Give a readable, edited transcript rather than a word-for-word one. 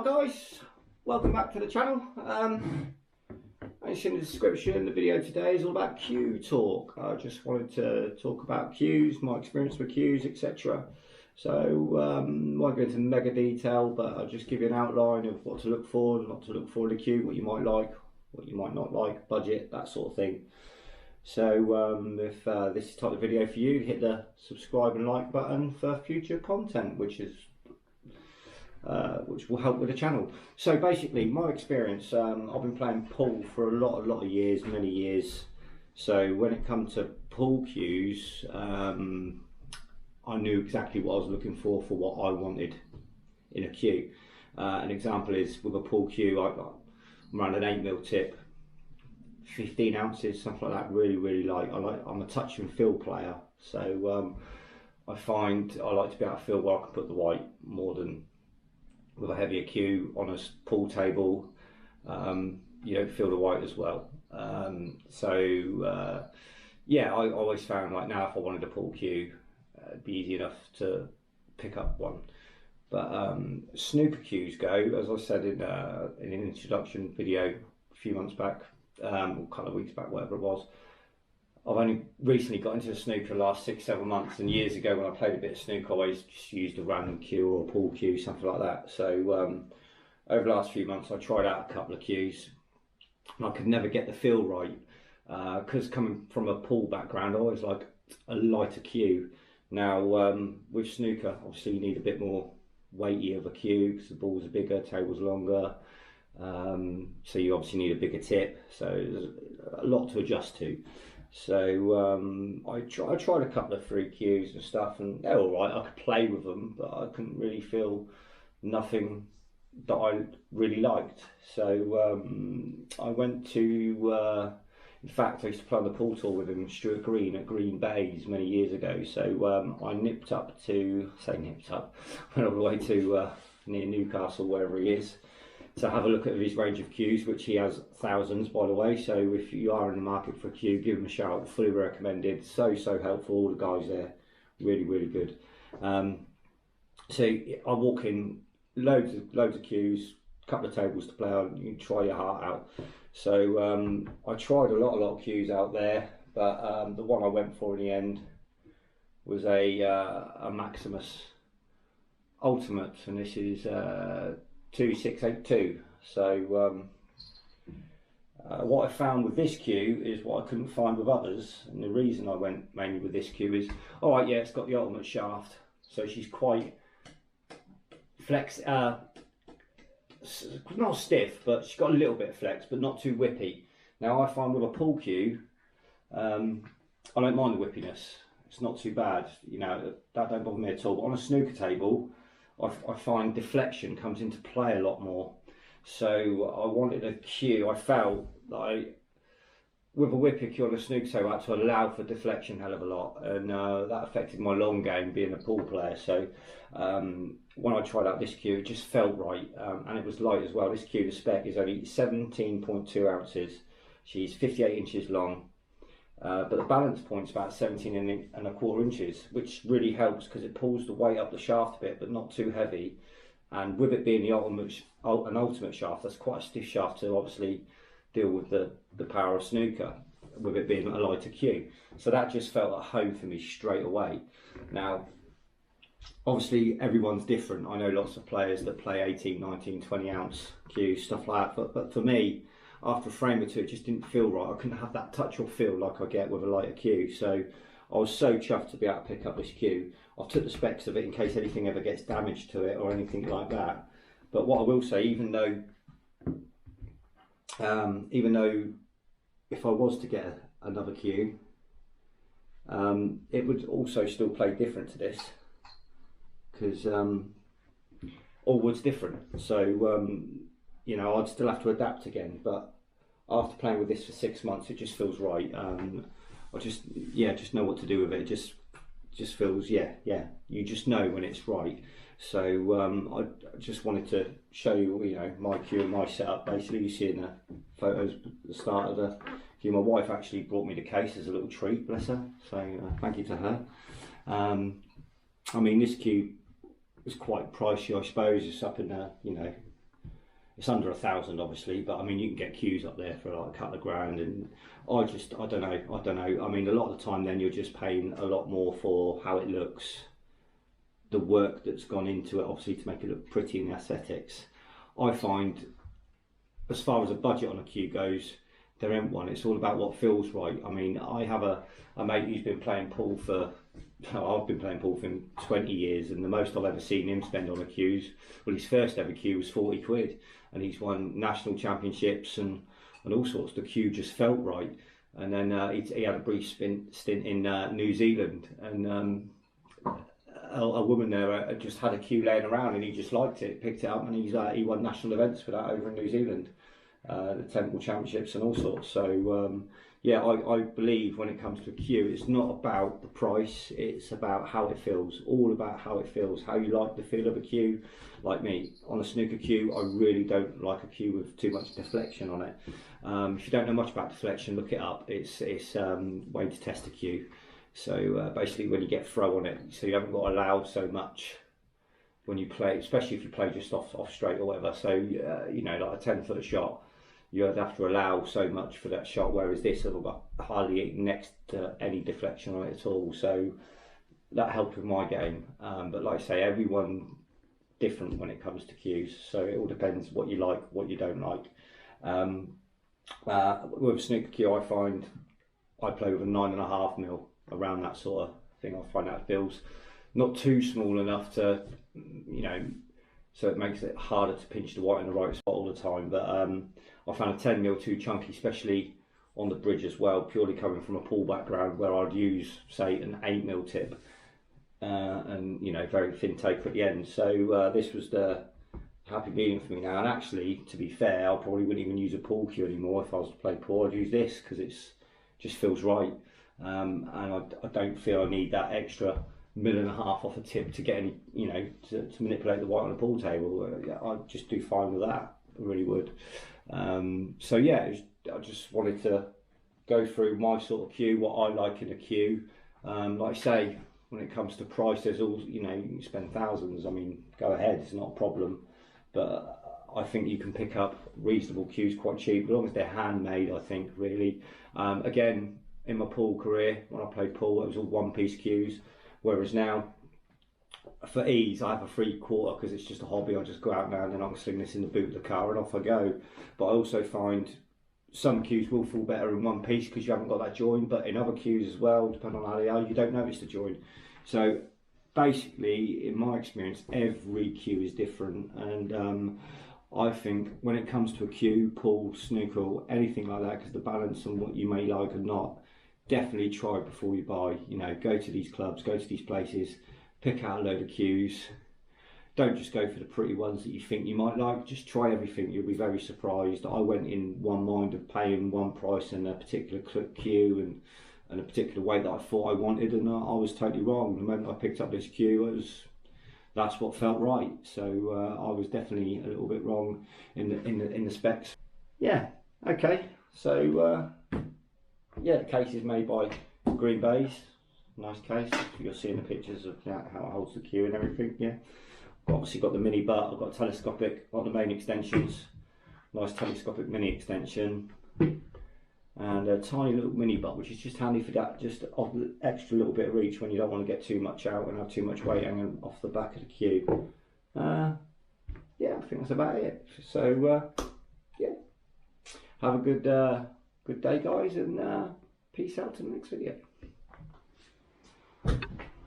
Hi guys, welcome back to the channel. As in the description, the video today is all about queue talk. I just wanted to talk about queues, my experience with queues, etc. So I won't go into mega detail, but I'll just give you an outline of what to look for and not to look for in a queue, what you might like, what you might not like, budget, that sort of thing. So if this is the type of video for you, hit the subscribe and like button for future content, which will help with the channel. So basically, my experience, I've been playing pool for a lot of years, many years. So when it comes to pool queues, I knew exactly what I was looking for what I wanted in a queue. An example is with a pool queue, I'm around an 8mm tip, 15 ounces, something like that. Really light. I'm a touch and feel player, so I find I like to be able to feel where I can put the white more than with a heavier cue on a pool table. You don't feel the white as well. Yeah, I always found like now if I wanted a pool cue, it'd be easy enough to pick up one. But snooker cues go, as I said in an introduction video a few months back, or a couple of weeks back, whatever it was. I've only recently got into the snooker the last 6-7 months, and years ago when I played a bit of snooker, I always just used a random cue or a pool cue, something like that. So over the last few months I tried out a couple of cues and I could never get the feel right, because coming from a pool background I always like a lighter cue. Now with snooker obviously you need a bit more weighty of a cue because the balls are bigger, tables longer, so you obviously need a bigger tip, so there's a lot to adjust to. So I tried a couple of free cues and stuff, and they're all right. I could play with them, but I couldn't really feel nothing that I really liked. So I went to, in fact, I used to play on the pool tour with him, Stuart Green at Green Bays many years ago. So I went all the way to near Newcastle, wherever he is, to have a look at his range of cues, which he has thousands, by the way. So if you are in the market for a cue, give him a shout. Fully recommended. So helpful. All the guys there, really good. So I walk in, loads of cues, a couple of tables to play on. You can try your heart out. So I tried a lot of cues out there, but the one I went for in the end was a Maximus Ultimate, and this is 2682. So what I found with this cue is what I couldn't find with others, and the reason I went mainly with this cue is, all right, yeah, it's got the ultimate shaft, so she's quite not stiff, but she's got a little bit of flex, but not too whippy. Now I find with a pool cue, I don't mind the whippiness. It's not too bad, you know, that don't bother me at all. But on a snooker table, I find deflection comes into play a lot more. So I wanted a cue. I felt like with a whipper cue on a snooker table, I had to allow for deflection a hell of a lot, and that affected my long game being a pool player. So when I tried out this cue, it just felt right, and it was light as well. This cue, the spec is only 17.2 ounces. She's 58 inches long. But the balance point's about 17.25 inches, which really helps because it pulls the weight up the shaft a bit, but not too heavy. And with it being the ultimate shaft, that's quite a stiff shaft to obviously deal with the power of snooker, with it being a lighter cue. So that just felt at home for me straight away. Now, obviously everyone's different. I know lots of players that play 18, 19, 20 ounce cues, stuff like that, but for me, after a frame or two, it just didn't feel right. I couldn't have that touch or feel like I get with a lighter cue. So I was so chuffed to be able to pick up this cue. I've took the specs of it in case anything ever gets damaged to it or anything like that. But what I will say, even though if I was to get another cue, it would also still play different to this, because all wood's different. So you know, I'd still have to adapt again, but after playing with this for 6 months, it just feels right. I just know what to do with it. It just feels, yeah, you just know when it's right. So I just wanted to show you, you know, my cue and my setup. Basically, you see in the photos at the start of the cue, my wife actually brought me the case as a little treat, bless her. So thank you to her. I mean, this cue is quite pricey, I suppose. It's up in the, you know, It's under 1,000 obviously, but I mean you can get queues up there for like a couple of grand, and I don't know. I mean a lot of the time then you're just paying a lot more for how it looks, the work that's gone into it, obviously to make it look pretty in the aesthetics. I find, as far as a budget on a queue goes, there ain't one. It's all about what feels right. I mean, I have a mate who's been playing pool for, I've been playing pool for 20 years, and the most I've ever seen him spend on a queues, well, his first ever queue was 40 quid, and he's won national championships and all sorts. The queue just felt right. And then he had a brief stint in New Zealand, and a woman there just had a queue laying around, and he just liked it, picked it up, and he won national events for that over in New Zealand. The Temple Championships and all sorts. So yeah, I believe when it comes to a queue, it's not about the price, it's about how it feels, all about how it feels, how you like the feel of a queue. Like me, on a snooker queue, I really don't like a queue with too much deflection on it. If you don't know much about deflection, look it up. It's a way to test a queue. So basically when you get throw on it, so you haven't got to allow so much when you play, especially if you play just off straight or whatever. So you know, like a 10-foot shot, you'd have to allow so much for that shot, whereas this have got hardly next to any deflection on it at all. So that helped with my game. But like I say, everyone different when it comes to cues, so it all depends what you like, what you don't like. With a snooker cue, I find I play with a 9.5mm, around that sort of thing. I find that feels not too small enough to, you know, so it makes it harder to pinch the white in the right spot all the time. But I found a 10mm too chunky, especially on the bridge as well, purely coming from a pool background where I'd use, say, an 8mm tip and, you know, very thin taper at the end. So this was the happy medium for me now. And actually, to be fair, I probably wouldn't even use a pool cue anymore if I was to play pool. I'd use this because it's just feels right. And I don't feel I need that extra 1.5mm off a tip to get any, you know, to manipulate the white on a pool table. I'd just do fine with that. I really would. So yeah, I just wanted to go through my sort of queue, what I like in a queue. Like I say, when it comes to price, there's all, you know, you can spend thousands. I mean, go ahead, it's not a problem. But I think you can pick up reasonable cues quite cheap, as long as they're handmade, I think, really. Again, in my pool career, when I played pool, it was all one-piece cues. Whereas now, for ease, I have a 3/4 because it's just a hobby. I just go out now and then I can sling this in the boot of the car and off I go. But I also find some cues will feel better in one piece because you haven't got that join, but in other cues as well, depending on how they are, you don't notice the join. So basically, in my experience, every cue is different, and I think when it comes to a cue, pool, snooker, anything like that, because the balance on what you may like or not, definitely try before you buy. You know, go to these clubs, go to these places, pick out a load of cues. Don't just go for the pretty ones that you think you might like. Just try everything. You'll be very surprised. I went in one mind of paying one price and a particular cue and a particular way that I thought I wanted, and I was totally wrong. The moment I picked up this cue, that's what felt right. So I was definitely a little bit wrong in the specs. Yeah. Okay. So yeah, the case is made by Green Bay's. Nice case. You're seeing the pictures of how it holds the cue and everything. Yeah. Obviously got the mini butt, I've got telescopic, got the main extensions, nice telescopic mini extension, and a tiny little mini butt, which is just handy for that, just extra little bit of reach when you don't want to get too much out and have too much weight hanging off the back of the cue. Yeah, I think that's about it. So yeah, have a good day guys, and peace out to the next video.